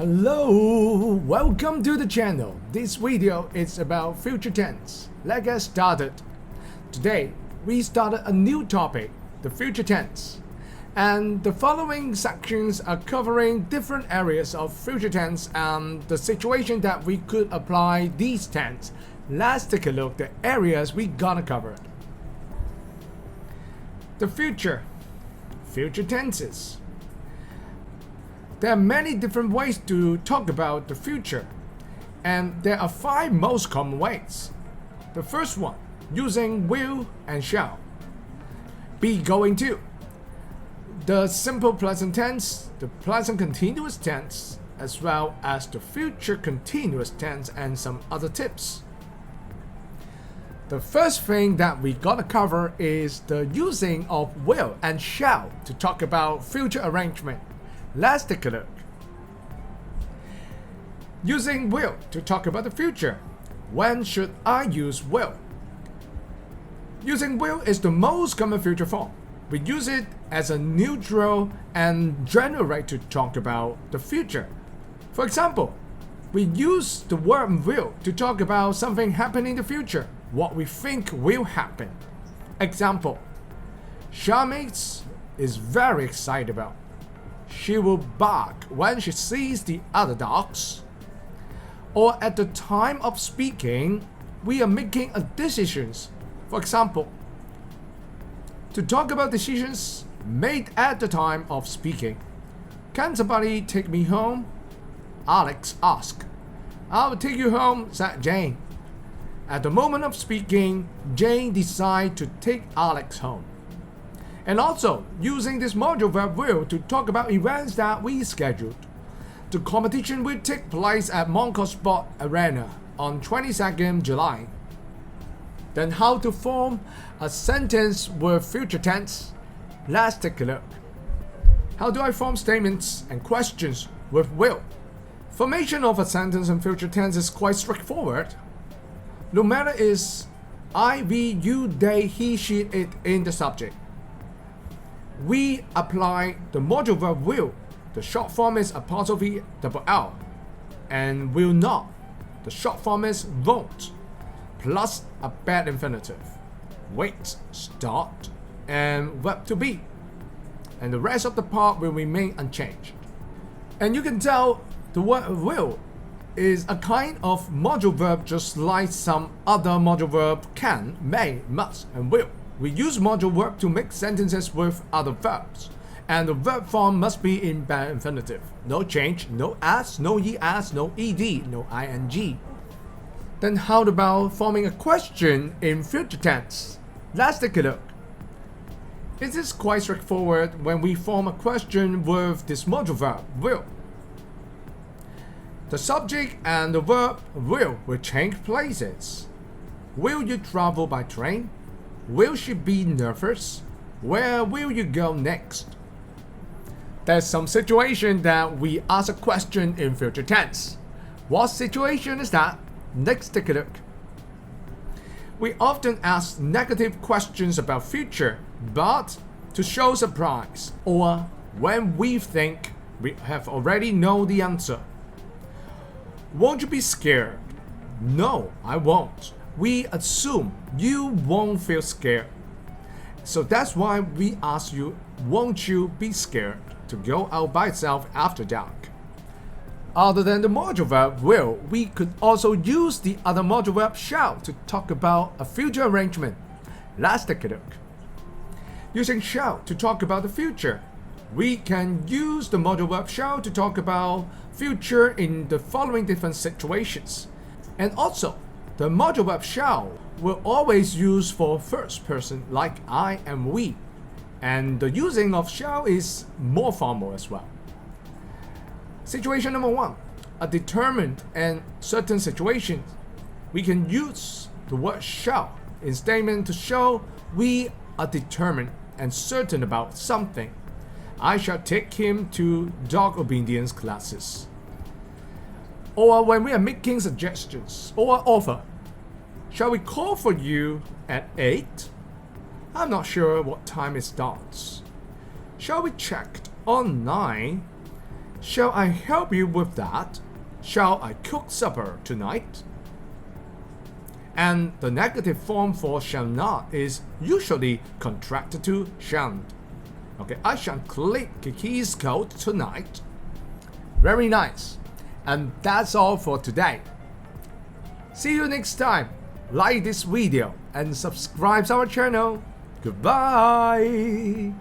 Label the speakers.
Speaker 1: Hello, welcome to the channel. This video is about future tense. Let's get started. Today, we started a new topic, the future tense. And the following sections are covering different areas of future tense and the situation that we could apply these tense. Let's take a look at the areas we gonna cover. The future tenses. There are many different ways to talk about the future, and there are 5 most common ways. The first one, using will and shall. Be going to. The simple present tense, the present continuous tense, as well as the future continuous tense and some other tips. The first thing that we gotta cover is the using of will and shall to talk about future arrangement. Let's take a look. Using will to talk about the future. When should I use will? Using will is the most common future form. We use it as a neutral and general way to talk about the future. For example, we use the word will to talk about something happening in the future, what we think will happen. Example, Charmaine is very excited about. She will bark when she sees the other dogs. Or at the time of speaking, we are making a decisions. For example, to talk about decisions made at the time of speaking. Can somebody take me home? Alex asked. I'll take you home, said Jane. At the moment of speaking, Jane decided to take Alex home. And also, using this module verb will to talk about events that we scheduled. The competition will take place at Monco Sport Arena on 22nd July. Then how to form a sentence with future tense? Let's take a look. How do I form statements and questions with will? Formation of a sentence in future tense is quite straightforward. No matter is I, we, you, they, he, she, it in the subject. We apply the module verb will. The short form is apostrophe double L. And will not. The short form is won't. Plus a bad infinitive. Wait, start, and verb to be. And the rest of the part will remain unchanged. And you can tell the word will is a kind of module verb just like some other module verb can, may, must, and will. We use module verb to make sentences with other verbs. And the verb form must be in bad infinitive. No change, no as, no es, no ed, no ing. Then how about forming a question in future tense? Let's take a look. It is quite straightforward when we form a question with this module verb, will. The subject and the verb will change places. Will you travel by train? Will she be nervous? Where will you go next? There's some situation that we ask a question in future tense. What situation is that? Let's take a look. We often ask negative questions about future, but to show surprise or when we think we have already know the answer. Won't you be scared? No, I won't. We assume you won't feel scared. So that's why we ask you, won't you be scared to go out by itself after dark? Other than the module verb will, we could also use the other module verb shall to talk about a future arrangement. Let's take a look. Using shall to talk about the future. We can use the module verb shall to talk about future in the following different situations. And also, the module verb shall will always use for first person like I and we. And the using of shall is more formal as well. Situation number 1. A determined and certain situation. We can use the word shall in statement to show we are determined and certain about something. I shall take him to dog obedience classes. Or when we are making suggestions or offer. Shall we call for you at 8? I'm not sure what time it starts. Shall we check on 9? Shall I help you with that? Shall I cook supper tonight? And the negative form for shall not is usually contracted to shan't. Okay, I shan't clean Kiki's coat tonight. Very nice. And that's all for today. See you next time. Like this video and subscribe to our channel. Goodbye.